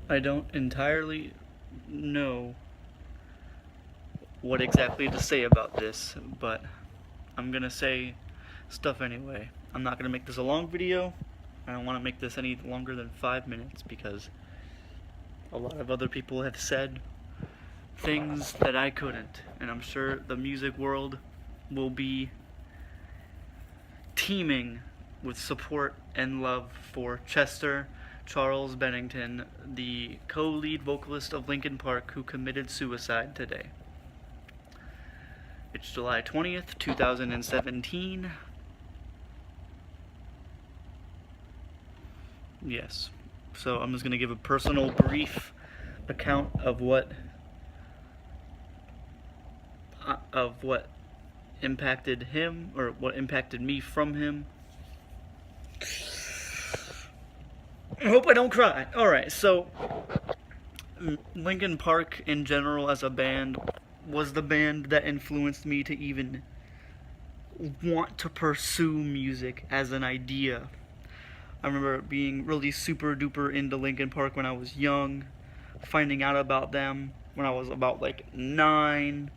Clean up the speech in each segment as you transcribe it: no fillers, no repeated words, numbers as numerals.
I don't entirely know what exactly to say about this, but I'm gonna say stuff anyway. I'm not gonna make this a long video. I don't want to make this any longer than 5 minutes because a lot of other people have said things that I couldn't, and I'm sure the music world will be teeming with support and love for Chester Charles Bennington, the co-lead vocalist of Linkin Park who committed suicide today. It's July 20th, 2017. Yes. So I'm just going to give a personal brief account of what impacted him, or what impacted me from him. I hope I don't cry. Alright, so Linkin Park in general as a band was the band that influenced me to even want to pursue music as an idea. I remember being really super duper into Linkin Park when I was young, finding out about them when I was about like 9.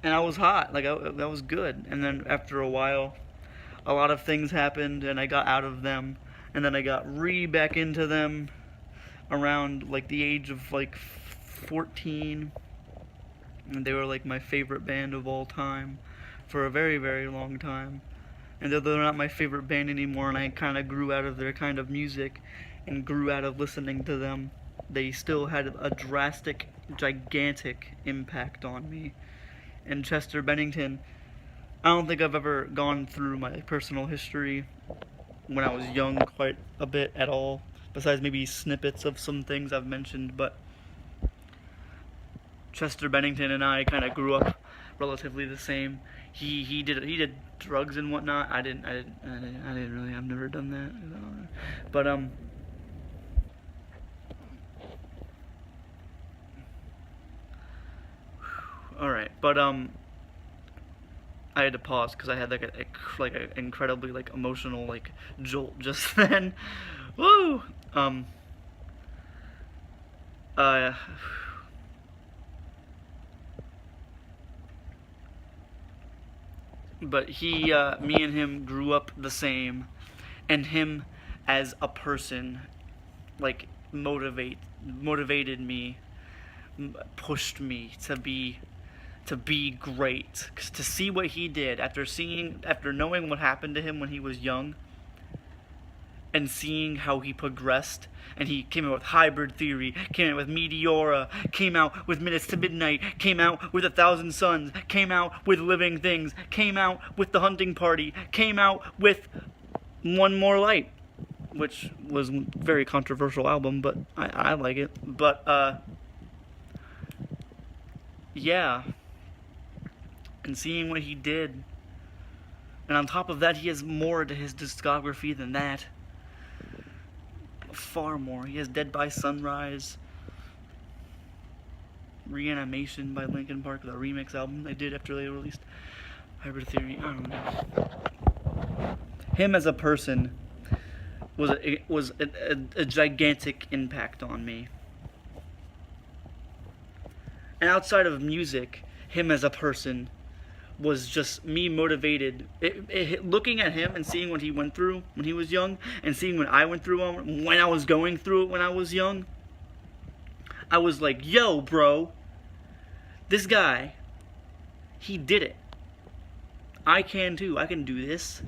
And I was hot, like that was good. And then after a while, a lot of things happened and I got out of them. And then I got back into them around like the age of like 14. And they were like my favorite band of all time for a very, very long time. And though they're not my favorite band anymore, and I kind of grew out of their kind of music and grew out of listening to them, they still had a drastic, gigantic impact on me. And Chester Bennington, I don't think I've ever gone through my personal history when I was young quite a bit at all, besides maybe snippets of some things I've mentioned, but Chester Bennington and I kind of grew up relatively the same. He did drugs and whatnot. I didn't really. I've never done that. But all right. But I had to pause because I had like an incredibly like emotional like jolt just then. Woo. But me and him grew up the same, and him as a person, like, motivated me, pushed me to be great. 'Cause to see what he did after knowing what happened to him when he was young, and seeing how he progressed, and he came out with Hybrid Theory, came out with Meteora, came out with Minutes to Midnight, came out with 1,000 Suns, came out with Living Things, came out with The Hunting Party, came out with One More Light, which was a very controversial album, but I like it. But, yeah. And seeing what he did. And on top of that, he has more to his discography than that. Far more. He has Dead by Sunrise, Reanimation by Linkin Park, the remix album they did after they released Hybrid Theory. I don't know. Him as a person was a gigantic impact on me. And outside of music, him as a person was just me motivated. Looking at him and seeing what he went through when he was young, and seeing what I went through when I was going through it when I was young, I was like, yo, bro, this guy, he did it. I can too. I can do this.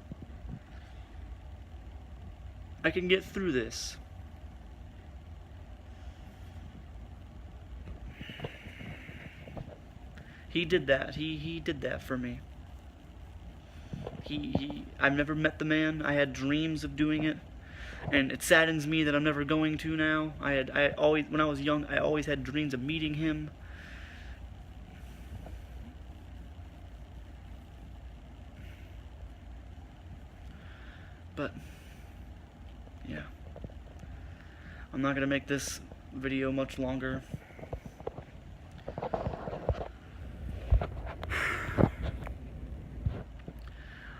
I can get through this. He did that. He did that for me. I've never met the man. I had dreams of doing it, and it saddens me that I'm never going to now. I always, when I was young, I always had dreams of meeting him. But yeah, I'm not gonna make this video much longer.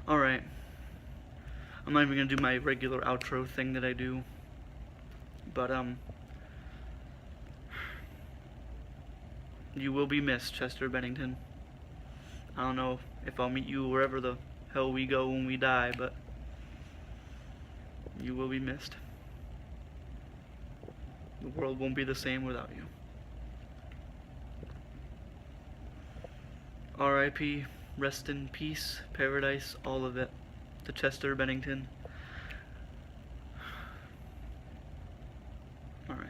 Alright. I'm not even gonna do my regular outro thing that I do. But you will be missed, Chester Bennington. I don't know if I'll meet you wherever the hell we go when we die, but you will be missed. The world won't be the same without you. R.I.P. Rest in peace, paradise, all of it. To Chester Bennington. Alright.